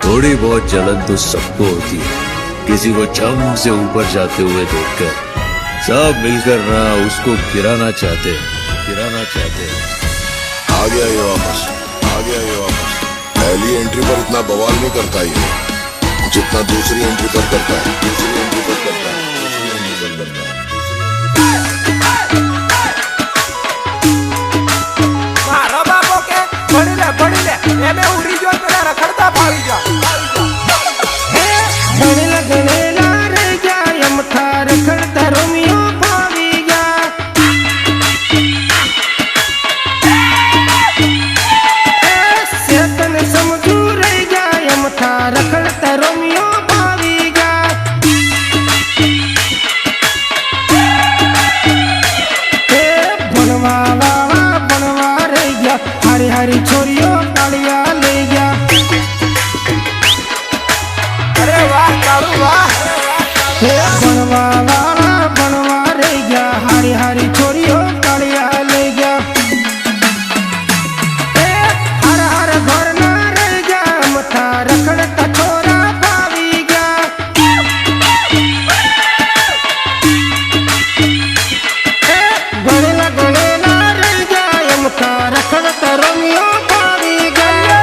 थोड़ी बहुत जलन तो सबको होती है, किसी को चम से ऊपर जाते हुए देखकर सब मिलकर ना उसको गिराना चाहते हैं। आ गया ये वापस। पहली एंट्री पर इतना बवाल नहीं करता ये जितना दूसरी एंट्री पर करता है। मारा बापो के बड़ी ले एमे उड़ी जो मेरा रखड़ता फाड़ी जा लगने ला रे जा यम थार खड़ता रोमियो फाड़ी जा सेतन समझू रे जा यम थार खड़ता रोमियो फाड़ी जा बनवा रे जा हरी हरी छोरियो कालिया ले जा। अरे वाह कालू वाह बनवा रे गया हरी हरी छोरियो कालिया ले गया। हर हर घर ना रह गया मथा रखड़ का छोरा पावी गया। गले ना रह गया मथा रखड़ का रोमियो पावी गया।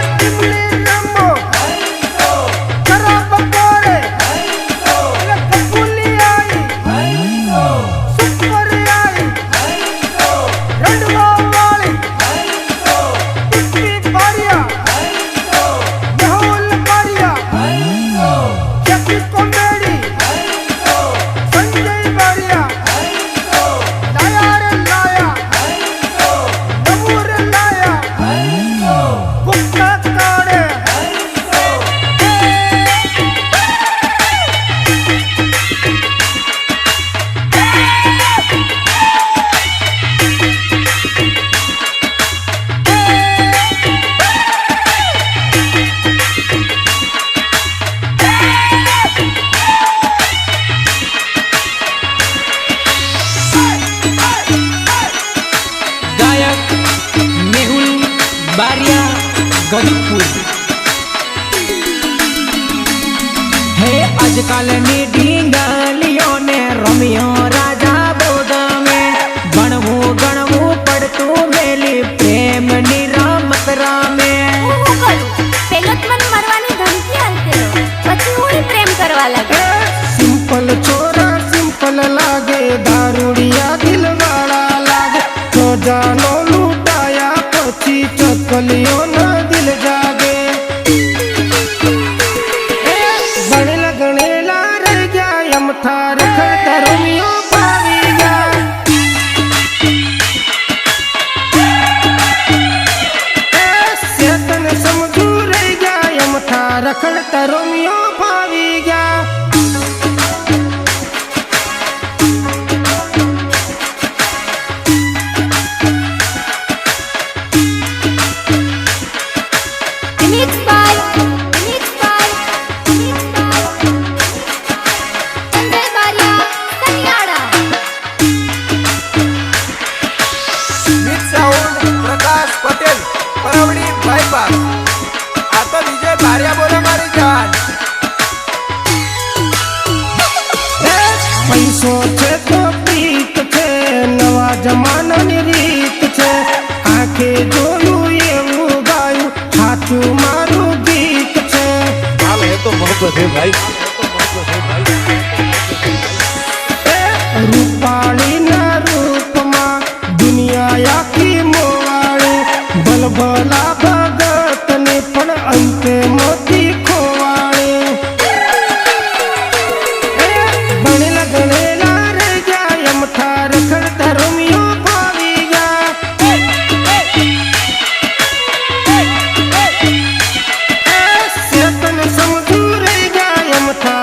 आजकल नी ढींगलियों ने रोमियो राजा बोदा में गणवू पड़तू मेली प्रेम नी रामत रामे पेलत मन मरवानी धमकी आलते પછી ઓય પ્રેમ કરવા લાગે। सिंपल छोरा सिंपल लागे दारूडिया दिल वाला लागे तो जानो लूटाया पची चकलियों ना दिल जागे। थार खड़ता रोमियो पावी गया। सेतन समझू रह गया यम थार खड़ता रोमियो पावी गया। आता विजय भारिया बोला मारी जान पैसों छे तो प्रीत छे नवा जमाना ની રીત છે આંખે જોયું એવું ગાયું સાચું મારું ગીત છે। हाल है तो मोहब्बत है भाई। रूपाली ना रूप मा दुनिया आखी मोवाड़ी भलभला भगत ने पण अंते मोती खोवाड़ी। लगने ला रे गया यम थार खड़ता रोमियो पावी गया। सेतन समझू रे गया यम थार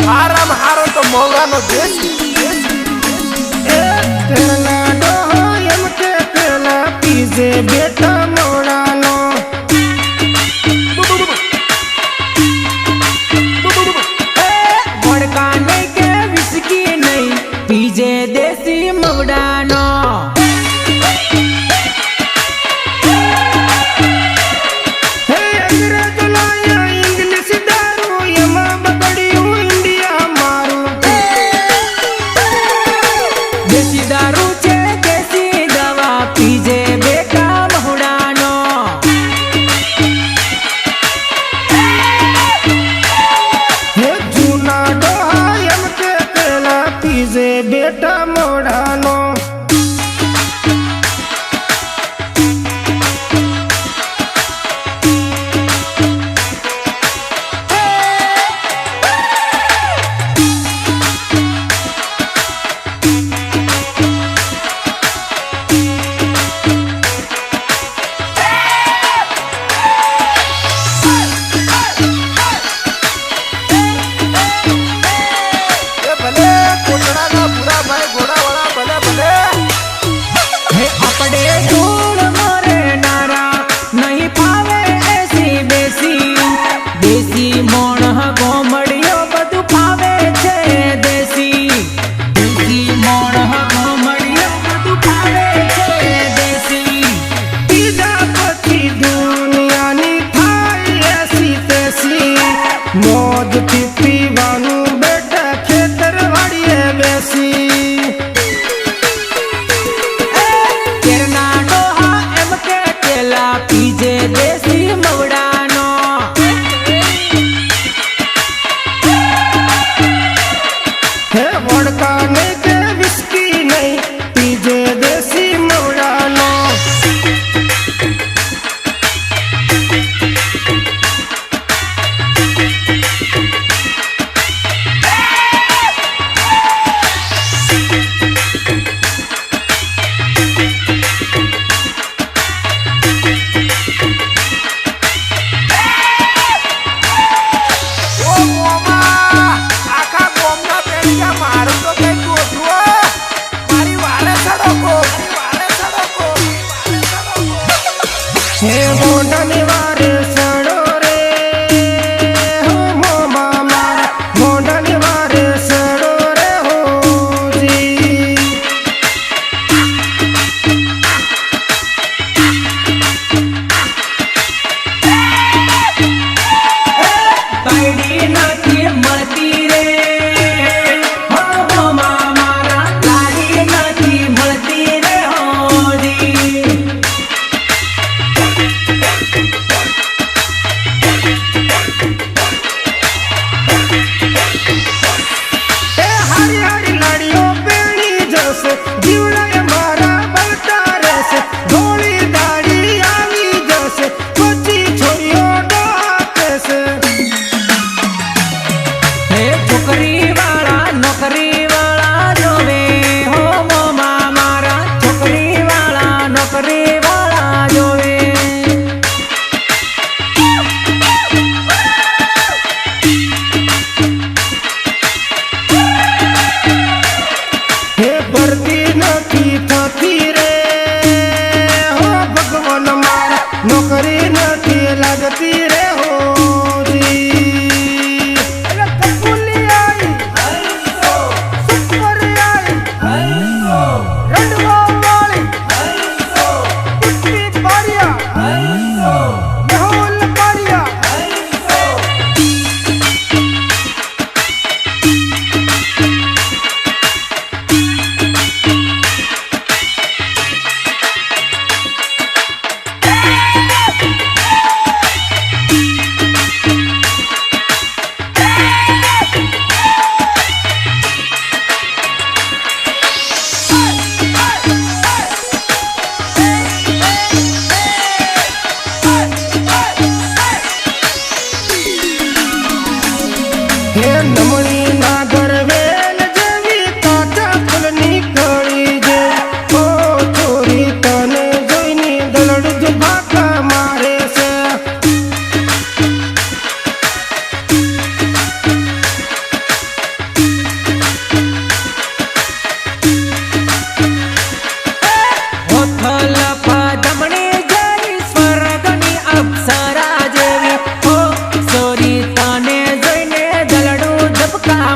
હારામ હારો તો મોંઘાનો દેશી એ પેલા ડોહો એમ કે પેલા પીજે બેટા મોડાનો વડકા નહીં કે વિસ્કી નહીં પીજે દેશી મવડાનો હે અંગ્રેજ લાયા ઇંગ્લિશ દારૂ એમાં બગડ્યું ઇન્ડિયા મારું દેશી દારૂ છે દેશી દવા પીજે બેટા મવડાનો હે જૂના ડોહા એમ કે પેલા પીજે બેટા મોડાનો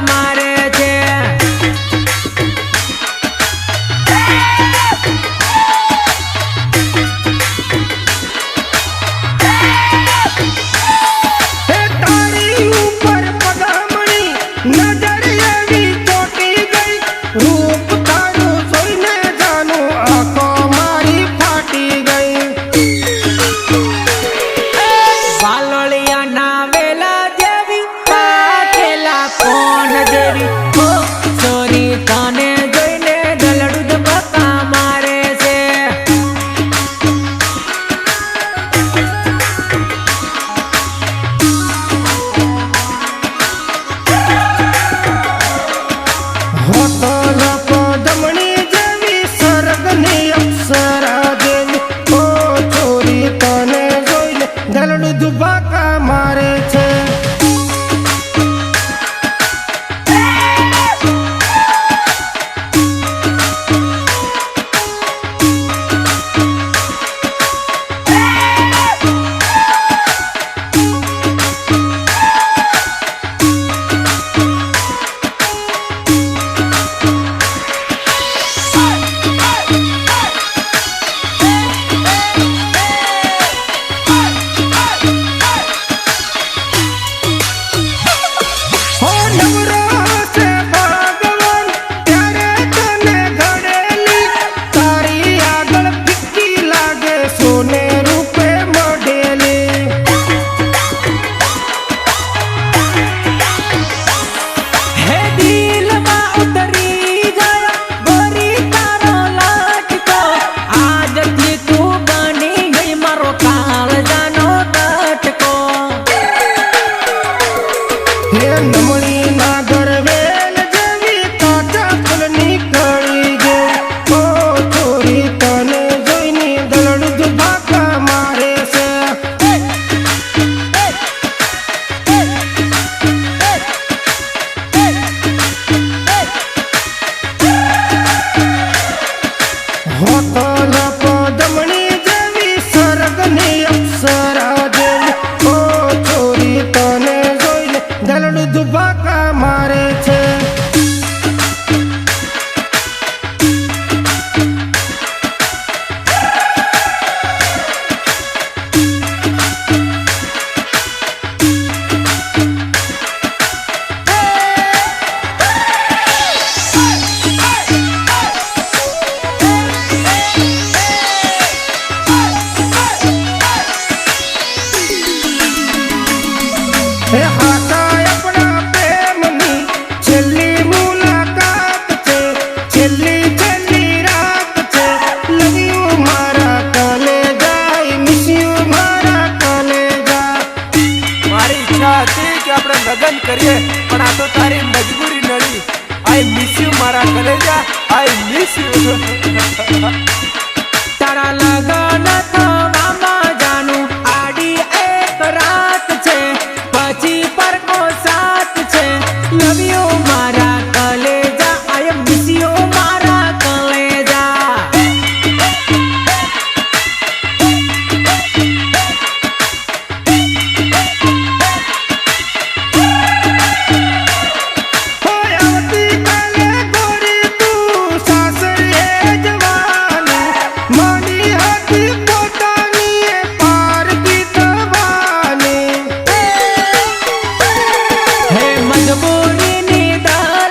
મારે છે. હે તારી ઉપર પગમણી નજર એવી ચોટી ગઈ, રૂપ તારું જોઈને જાનું આંખો મારી ફાટી ગઈ. વાલોળિયાના વેલા જેવી કાઠેલા કોણ જેવી હો સોરી તને જોઈને દલડું ધબકા મારે છે. હોતલ પદમણી જેવી સ્વર્ગની અપ્સરા જેવી, ઓ છોરી તને જોઈને દલડું ધુબાકા મારે છે. હો નવરો છે ભગવાન ત્યારે તને ઘડેલી, તારી આગળ ફિક્કી લાગે સોને રૂપે મઢેલી. હે દિલમાં ઉતરી ગયો ગોરી તારો લાટકો, આજથી તું બની ગઈ મારો કાળજાનો તટકો. હે નમણી ના ગરવેલ જેવી કાચા ફૂલની કળી જેવી, ઓ છોરી તને જોઈને દલડું ધુબાકા મારે છે. હોતલ પદમણી જેવી સ્વર્ગની અપ્સરા જેવી, ઓ છોરી તને જોઈને દલડું ધુબાકા મારે છે. હે હાથા આપણા પ્રેમની છેલ્લી મુલાકાત છે, છેલ્લી છેલ્લી રાત છે. લવ યુ મારા કલેજા, મિસ યુ મારા કલેજા. મારી ઈચ્છા હતી કે આપણે લગ્ન કરીએ, પણ આ તો તારી મજબૂરી નડી. આઈ મિસ યુ મારા કલેજા, આઈ મિસ યુ. તારા લગન થવામાં જાનું આડી એક રાત છે, પછી પરકો સાથ છે. લવ યુ મારા કલેજા, આઈ મિસ યુ મારા કલેજા. હોય આવતીકાલે ગોરી તું સાસરે જવાની, મારી હતી પોતાની એ પારકી થવાની. હે મજબૂરીની દાલ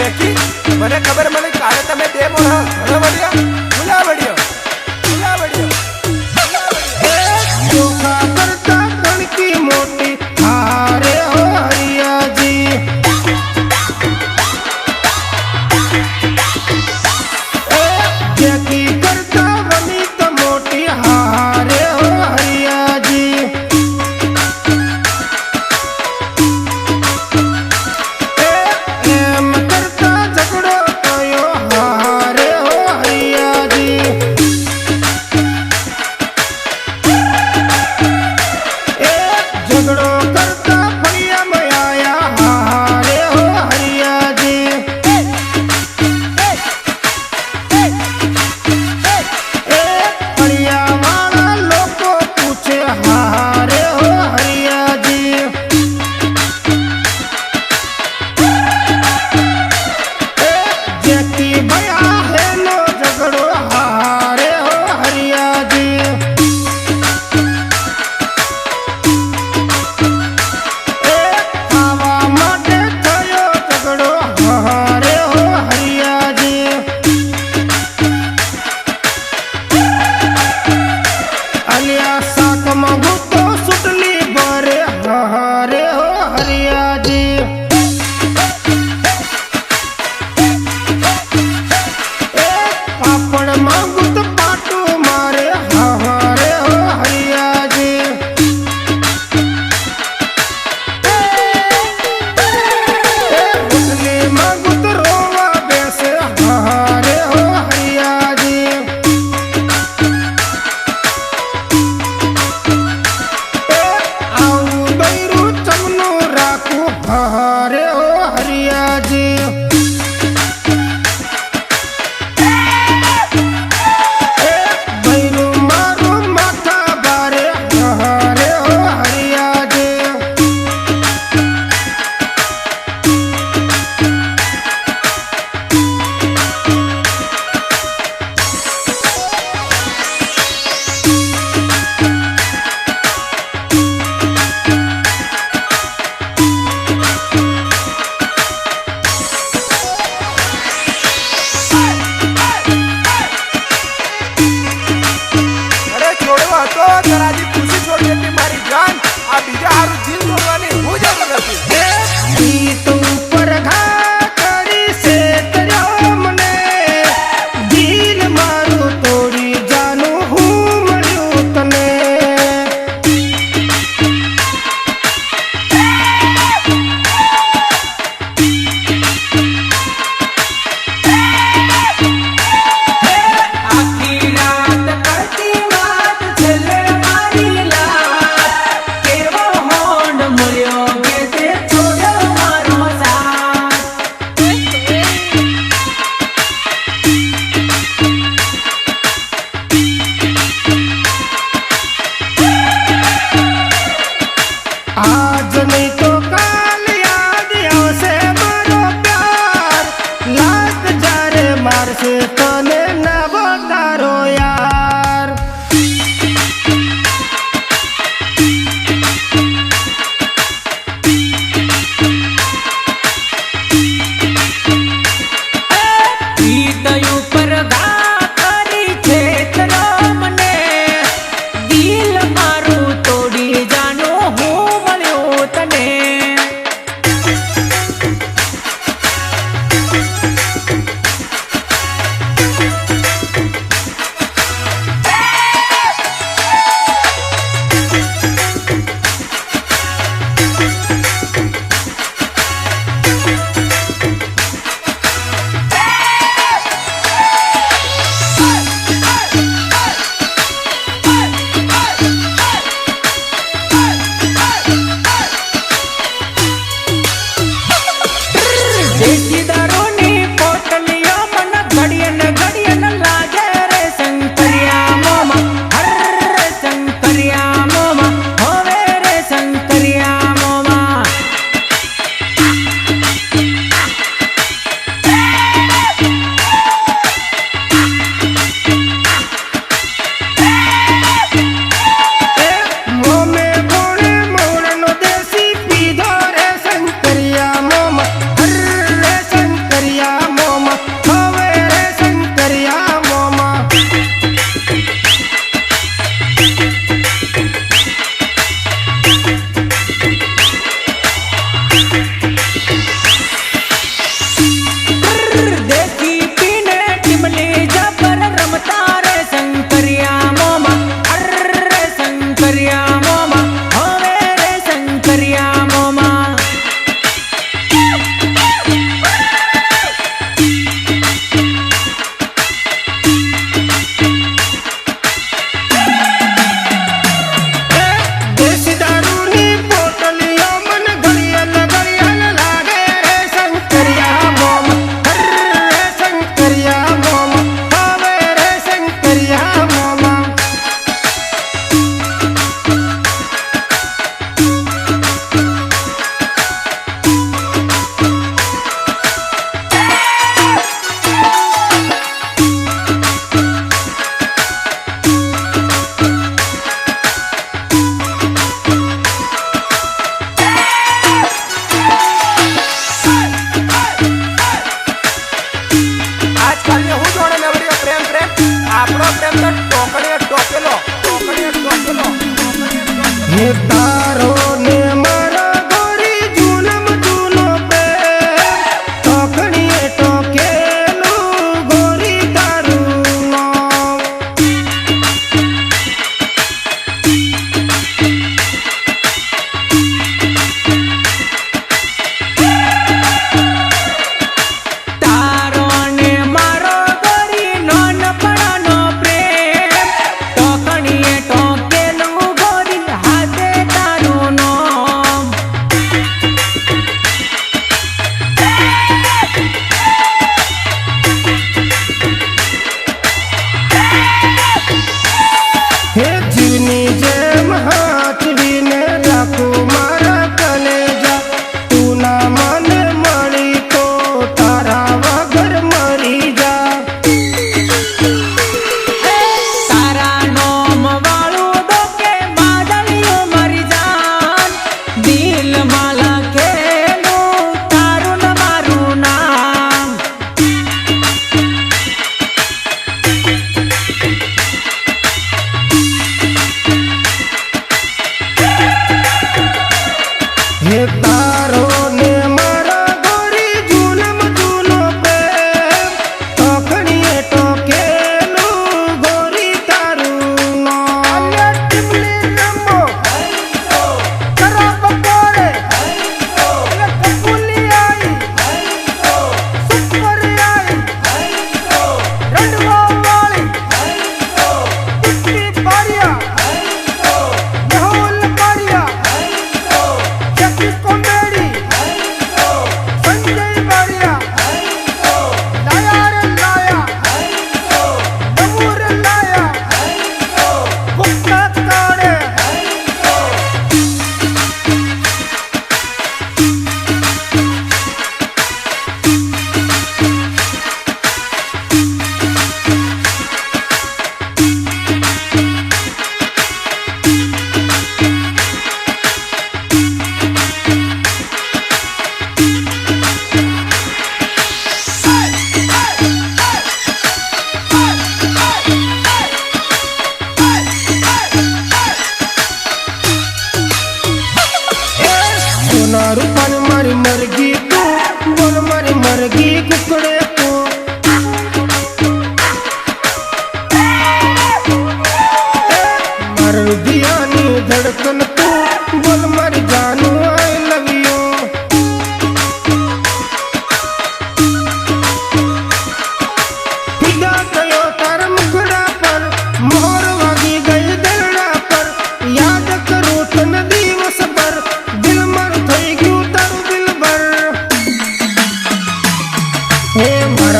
જેકી મને ખબર મને કાલે તમે બે મોણા ઘણો વળ્યો ભૂલા વળ્યો ભૂલા વળ્યો ચોખા કરતા કણકી મોટી હારે હો હરિયાજી જેકી કરતા વની તો મોટી હારે હો હરિયાજી એમ કરતા ઝઘડો થયો હારે હો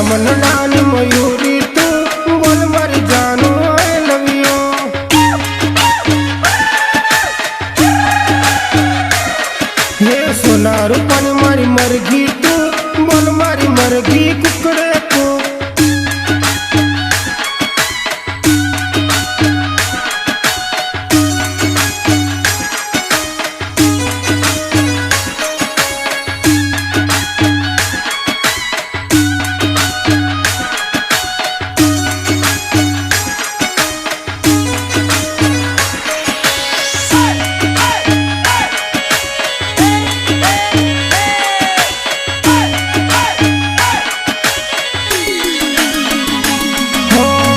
રમણડાની મયુરી તું બોલ મારી જાનું આઈ લવ યુ હે સોના રૂપાની મારી મરઘી તું બોલ મારી મરઘી કુકડે તું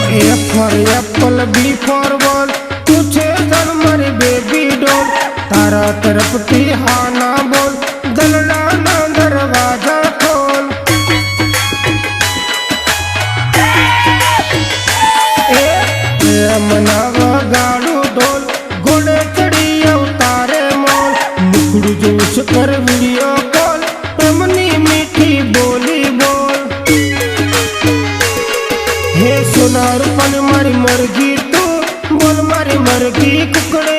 A for apple, B for ball, તું છે ધન મારી બેબી ડોલ તારા તરફથી હા ના બોલ દલડાના દરવાજા ખોલ મના વગાડું ઢોલ ઘોડે ચડી અવતારે મોલ મુખડું જોશ કર વિડીયો કોલ પ્રેમની મીઠી બોલી બોલ હે સોના રૂપાની મારી મરઘી તું બોલ મારી મરઘી કુકડે